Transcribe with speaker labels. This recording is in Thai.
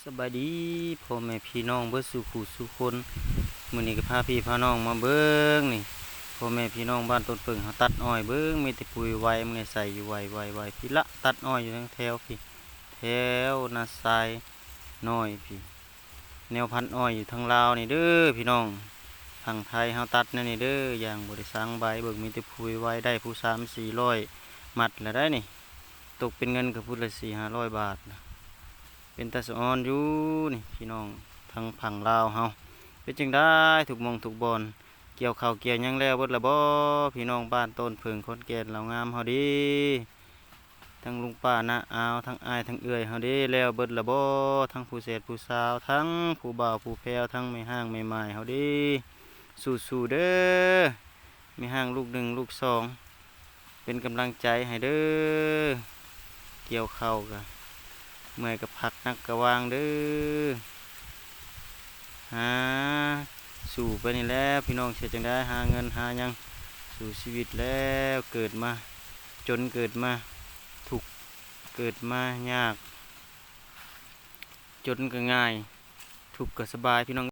Speaker 1: สบายดีพ่อแม่พี่น้องเบิดสู่ผู้สู่คนมื้อนี้ก็พาพี่พาน้องมาเบิ่งนี่พ่อแม่พี่น้องบ้านต้นเปิงเขาตัดอ้อยเบิ่งมีแต่ปุ๋ยไว้มันใส่อยู่ไว้พี่ละตัดอ้อยอยู่ทั้งแถวพี่แถวนาทรายน้อยพี่แนวพันธุ์อ้อยอยู่ทางลาวนี่เด้อพี่น้องทางไทยเฮาตัดนั่นนี่เด้ออย่างบ่ได้สร้างใบเบิ่งมีแต่ปุ๋ยไว้ได้ผู้3-400มัดแล้วได้นี่ตกเป็นเงินก็พุ่นละ400-500 บาทนะ เป็นตาสะออนอยู่นี่พี่น้องทางฝั่งลาวเฮาเป็นจังได้ถูกมองถูกบอนเกี่ยวข้าวเกี่ยวหยังแล้วเบิดละบ่พี่น้องบ้านต้นเพิงคนแก่นเรางามเฮาดีทั้งลุงป้าน้าอาวทั้งอ้ายทั้งเอื้อยเฮาดีแล้วเบิดละบ่ทั้งผู้เฒ่ผู้สาวทั้งผู้บ่าวผู้แพรวทั้งแม่ห้างแม่ไม้เฮาดีสู้ๆเด้อแม่ห้างลูกหนึ่งลูกสองเป็นกำลังใจให้เด้อเกี่ยวข้าวกะ เมื่อยกับผักนักกระวางเด้อหาสู่ไปนี่แล้วพี่น้องเสียจังได้หาเงินหายังสู่ชีวิตแล้วเกิดมาจนเกิดมาถูกเกิดมายากจนก็ง่ายถูกก็สบายพี่น้อง